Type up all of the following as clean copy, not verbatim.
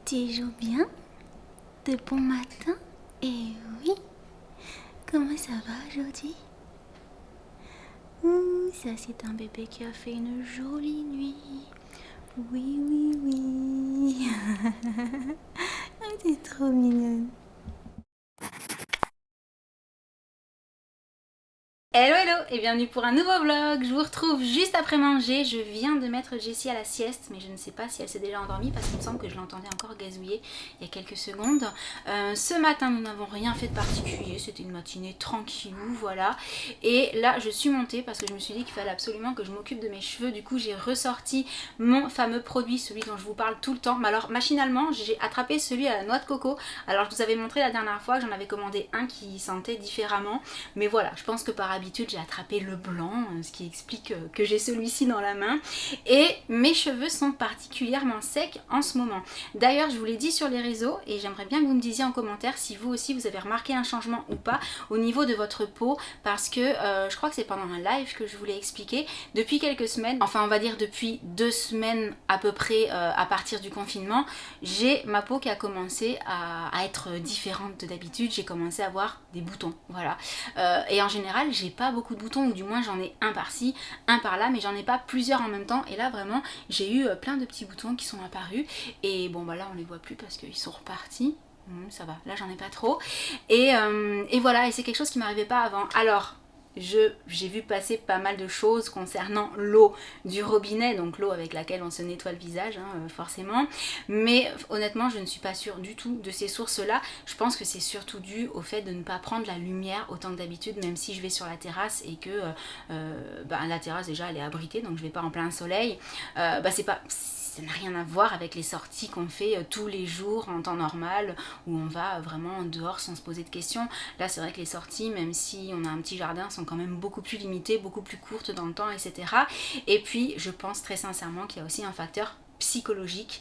Tu joues bien? De bon matin? Eh oui. Comment ça va aujourd'hui? Ça c'est un bébé qui a fait une jolie nuit. Oui, oui, oui. Ah, t'es trop mignonne. Hello hello et bienvenue pour un nouveau vlog. Je vous retrouve juste après manger. Je viens de mettre Jessie à la sieste, mais je ne sais pas si elle s'est déjà endormie parce qu'il me semble que je l'entendais encore gazouiller il y a quelques secondes. Ce matin nous n'avons rien fait de particulier, c'était une matinée tranquillou, voilà. Et là je suis montée parce que je me suis dit qu'il fallait absolument que je m'occupe de mes cheveux. Du coup j'ai ressorti mon fameux produit, celui dont je vous parle tout le temps. Mais alors machinalement j'ai attrapé celui à la noix de coco. Alors je vous avais montré la dernière fois que j'en avais commandé un qui sentait différemment. Mais voilà, je pense que par habitude j'ai attrapé le blanc, ce qui explique que j'ai celui-ci dans la main. Et mes cheveux sont particulièrement secs en ce moment. D'ailleurs je vous l'ai dit sur les réseaux et j'aimerais bien que vous me disiez en commentaire si vous aussi vous avez remarqué un changement ou pas au niveau de votre peau. Parce que je crois que c'est pendant un live que je vous l'ai expliqué. Depuis quelques semaines, enfin on va dire depuis 2 semaines à peu près à partir du confinement, j'ai ma peau qui a commencé à être différente de d'habitude. J'ai commencé à avoir des boutons, voilà. Et en général j'ai pas beaucoup de boutons, ou du moins j'en ai un par-ci, un par-là, mais j'en ai pas plusieurs en même temps. Et là vraiment j'ai eu plein de petits boutons qui sont apparus. Et bon bah là on les voit plus parce qu'ils sont repartis. Ça va, là j'en ai pas trop. Et voilà, et c'est quelque chose qui m'arrivait pas avant. Alors j'ai vu passer pas mal de choses concernant l'eau du robinet, donc l'eau avec laquelle on se nettoie le visage, hein, forcément. Mais honnêtement, je ne suis pas sûre du tout de ces sources-là. Je pense que c'est surtout dû au fait de ne pas prendre la lumière autant que d'habitude, même si je vais sur la terrasse et que la terrasse déjà elle est abritée, donc je vais pas en plein soleil. C'est pas... Ça n'a rien à voir avec les sorties qu'on fait tous les jours en temps normal, où on va vraiment dehors sans se poser de questions. Là c'est vrai que les sorties, même si on a un petit jardin, sont quand même beaucoup plus limitées, beaucoup plus courtes dans le temps, etc. Et puis je pense très sincèrement qu'il y a aussi un facteur psychologique,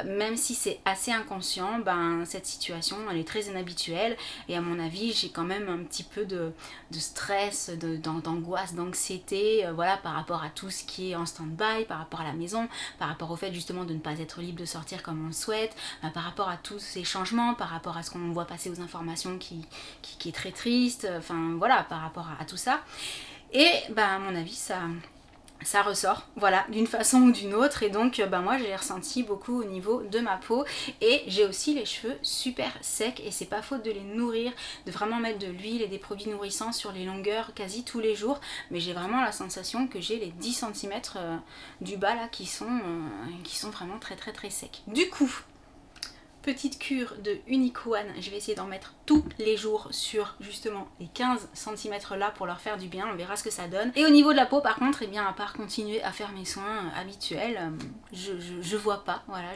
même si c'est assez inconscient, cette situation elle est très inhabituelle et à mon avis j'ai quand même un petit peu de stress, d'angoisse, d'anxiété, voilà, par rapport à tout ce qui est en stand-by, par rapport à la maison, par rapport au fait justement de ne pas être libre de sortir comme on le souhaite, par rapport à tous ces changements, par rapport à ce qu'on voit passer aux informations qui est très triste, enfin voilà, par rapport à tout ça. Et à mon avis ça ressort, voilà, d'une façon ou d'une autre. Et donc moi j'ai ressenti beaucoup au niveau de ma peau. Et j'ai aussi les cheveux super secs, et c'est pas faute de les nourrir, de vraiment mettre de l'huile et des produits nourrissants sur les longueurs quasi tous les jours. Mais j'ai vraiment la sensation que j'ai les 10 cm du bas là qui sont vraiment très très très secs. Du coup, petite cure de Unique One, je vais essayer d'en mettre tous les jours sur justement les 15 cm là pour leur faire du bien, on verra ce que ça donne. Et au niveau de la peau par contre, à part continuer à faire mes soins habituels, je vois pas, voilà,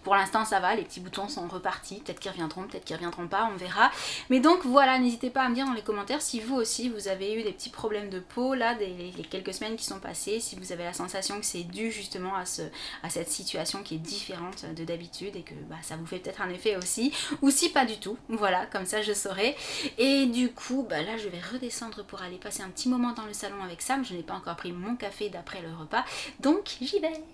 pour l'instant ça va, les petits boutons sont repartis, peut-être qu'ils reviendront, peut-être qu'ils reviendront pas, on verra. Mais donc voilà, n'hésitez pas à me dire dans les commentaires si vous aussi vous avez eu des petits problèmes de peau là, les quelques semaines qui sont passées, si vous avez la sensation que c'est dû justement à cette situation qui est différente de d'habitude et que ça vous fait peut-être un effet aussi, ou si pas du tout, voilà, comme ça je saurai. Et du coup là je vais redescendre pour aller passer un petit moment dans le salon avec Sam. Je n'ai pas encore pris mon café d'après le repas, donc j'y vais.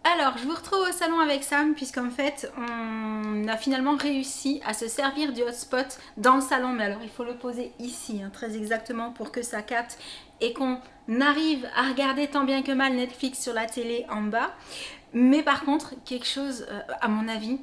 Alors, je vous retrouve au salon avec Sam, puisqu'en fait, on a finalement réussi à se servir du hotspot dans le salon. Mais alors, il faut le poser ici, hein, très exactement, pour que ça capte et qu'on arrive à regarder tant bien que mal Netflix sur la télé en bas. Mais par contre, quelque chose, à mon avis,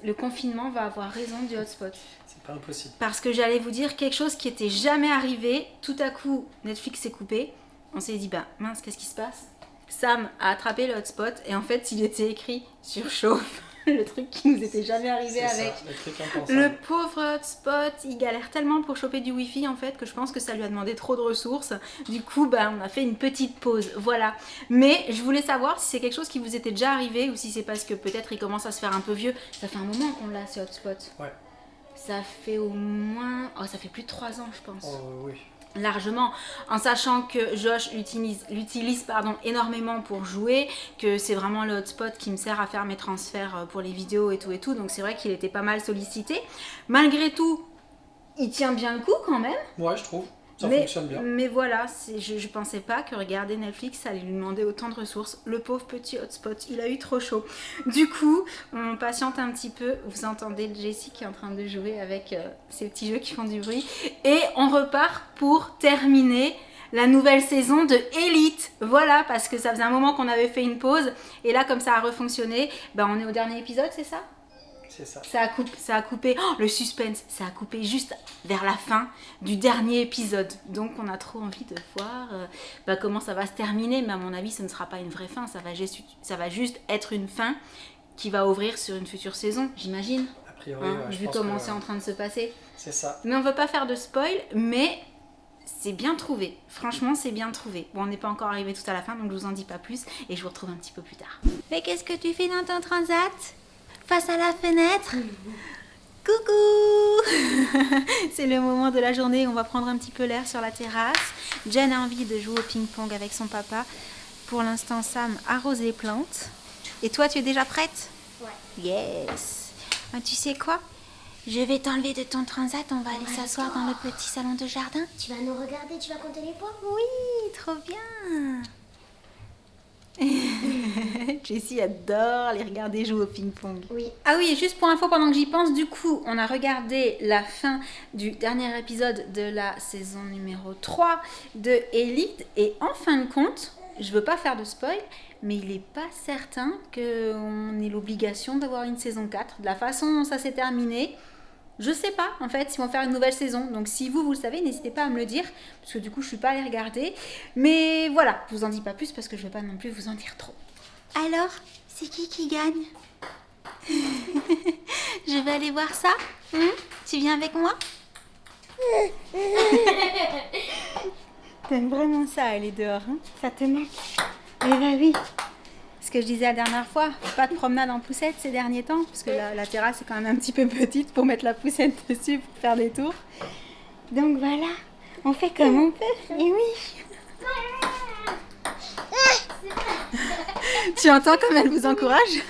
le confinement va avoir raison du hotspot. C'est pas impossible. Parce que j'allais vous dire quelque chose qui était jamais arrivé. Tout à coup, Netflix s'est coupé. On s'est dit, mince, qu'est-ce qui se passe? Sam a attrapé le hotspot et en fait il était écrit surchauffe, le truc qui nous était jamais arrivé avec le pauvre hotspot. Il galère tellement pour choper du wifi en fait que je pense que ça lui a demandé trop de ressources. Du coup on a fait une petite pause, voilà. Mais je voulais savoir si c'est quelque chose qui vous était déjà arrivé ou si c'est parce que peut-être il commence à se faire un peu vieux. Ça fait un moment qu'on l'a ce hotspot. Ouais. Ça fait au moins, ça fait plus de 3 ans je pense. Oui. Largement, en sachant que Josh l'utilise énormément pour jouer, que c'est vraiment le hotspot qui me sert à faire mes transferts pour les vidéos et tout, donc c'est vrai qu'il était pas mal sollicité. Malgré tout, il tient bien le coup quand même. Ouais, je trouve. Ça fonctionne bien. Mais voilà, je pensais pas que regarder Netflix, ça allait lui demander autant de ressources. Le pauvre petit hotspot, il a eu trop chaud. Du coup, on patiente un petit peu. Vous entendez Jessie qui est en train de jouer avec ces petits jeux qui font du bruit. Et on repart pour terminer la nouvelle saison de Elite. Voilà, parce que ça faisait un moment qu'on avait fait une pause. Et là, comme ça a refonctionné, ben, on est au dernier épisode, c'est ça ? C'est ça. Ça a coupé, oh, le suspense, ça a coupé juste vers la fin du dernier épisode. Donc on a trop envie de voir comment ça va se terminer. Mais à mon avis, ce ne sera pas une vraie fin. Ça va juste être une fin qui va ouvrir sur une future saison, j'imagine. A priori, vu comment c'est en train de se passer. C'est ça. Mais on ne veut pas faire de spoil, mais c'est bien trouvé. Franchement, c'est bien trouvé. Bon, on n'est pas encore arrivé tout à la fin, donc je vous en dis pas plus. Et je vous retrouve un petit peu plus tard. Mais qu'est-ce que tu fais dans ton transat ? Face à la fenêtre. Coucou. C'est le moment de la journée où on va prendre un petit peu l'air sur la terrasse. Jen a envie de jouer au ping-pong avec son papa. Pour l'instant, Sam arrose les plantes. Et toi, tu es déjà prête ? Ouais. Yes. Ah, tu sais quoi ? Je vais t'enlever de ton transat. On va aller s'asseoir dans le petit salon de jardin. Tu vas nous regarder, tu vas compter les points ? Oui, trop bien. Jessie adore les regarder jouer au ping-pong. Oui. Ah oui, juste pour info, pendant que j'y pense, du coup, on a regardé la fin du dernier épisode de la saison numéro 3 de Elite. Et en fin de compte, je veux pas faire de spoil, mais il n'est pas certain qu'on ait l'obligation d'avoir une saison 4. De la façon dont ça s'est terminé, je sais pas en fait s'ils vont faire une nouvelle saison. Donc si vous le savez, n'hésitez pas à me le dire, parce que du coup je suis pas allée regarder. Mais voilà, je vous en dis pas plus parce que je veux pas non plus vous en dire trop. Alors, c'est qui gagne? Je vais aller voir ça. Tu viens avec moi? T'aimes vraiment ça, aller dehors, hein? Ça te manque? Eh ben oui. Ce que je disais la dernière fois, pas de promenade en poussette ces derniers temps, parce que la terrasse est quand même un petit peu petite pour mettre la poussette dessus pour faire des tours. Donc voilà, on fait comme on peut. Et oui. Tu entends comme elle vous encourage?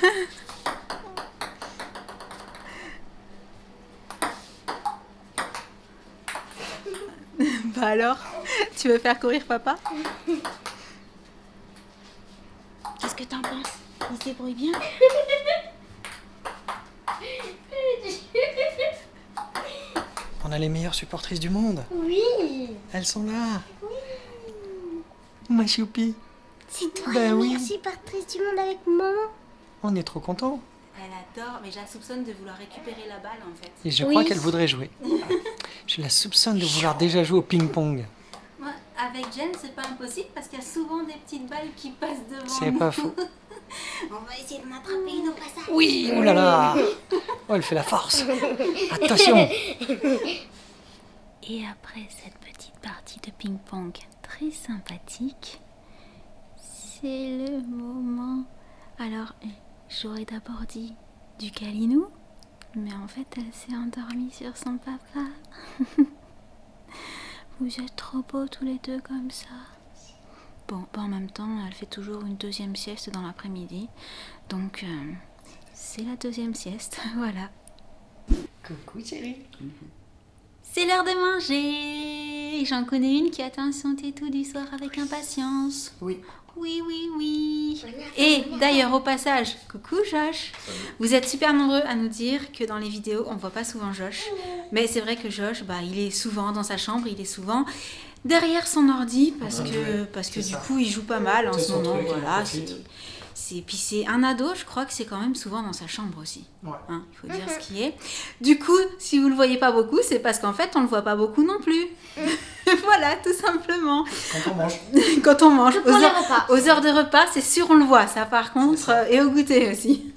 Bah alors, tu veux faire courir papa? Qu'est-ce que t'en penses? Il se débrouille bien? On a les meilleures supportrices du monde. Oui. Elles sont là. Oui. Ma choupie. C'est toi Ben la oui. meilleure supportrice du monde avec maman. On est trop contents. Elle adore, mais je la soupçonne de vouloir récupérer la balle en fait. Et je Oui. crois qu'elle voudrait jouer. Je la soupçonne de vouloir déjà jouer au ping-pong. Moi, avec Jen, c'est pas impossible parce qu'il y a souvent des petites balles qui passent devant C'est nous. pas faux. On va essayer d'en attraper une au passage. Oui, oh là là. Oh, elle fait la force. Attention. Et après cette petite partie de ping-pong très sympathique, c'est le moment. Alors, j'aurais d'abord dit du câlinou, mais en fait, elle s'est endormie sur son papa. Vous êtes trop beaux tous les deux comme ça. Bon, en même temps, elle fait toujours une deuxième sieste dans l'après-midi. Donc, c'est la deuxième sieste, voilà. Coucou chérie. C'est l'heure de manger. J'en connais une qui attend son tétou du soir avec impatience. Oui. Oui, oui, oui. Et d'ailleurs, au passage, coucou Josh. Vous êtes super nombreux à nous dire que dans les vidéos, on ne voit pas souvent Josh. Mais c'est vrai que Josh, il est souvent dans sa chambre, il est souvent derrière son ordi parce que du coup, il joue pas mal en ce moment. Voilà, puis c'est un ado, je crois que c'est quand même souvent dans sa chambre aussi. Ouais. Hein, il faut dire ce qui est. Du coup, si vous le voyez pas beaucoup, c'est parce qu'en fait, on le voit pas beaucoup non plus. Voilà, tout simplement. Quand on mange. Quand on mange. Pour les repas. Aux heures de repas, c'est sûr, on le voit, ça par contre, et au goûter aussi.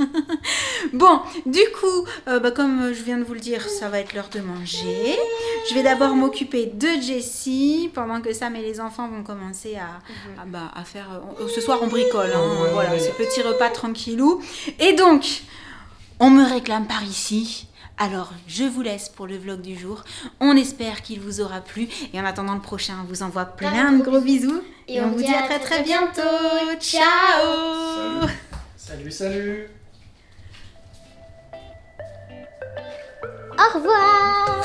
Bon, du coup, comme je viens de vous le dire, ça va être l'heure de manger. Je vais d'abord m'occuper de Jessie, pendant que Sam et les enfants vont commencer à faire... ce soir, on bricole, hein, Ouais, voilà, ouais. ce petit repas tranquillou. Et donc, on me réclame par ici. Alors, je vous laisse pour le vlog du jour. On espère qu'il vous aura plu. Et en attendant le prochain, on vous envoie plein de gros bisous. Et on vous dit à très très bientôt. Ciao. Salut, salut. Au revoir.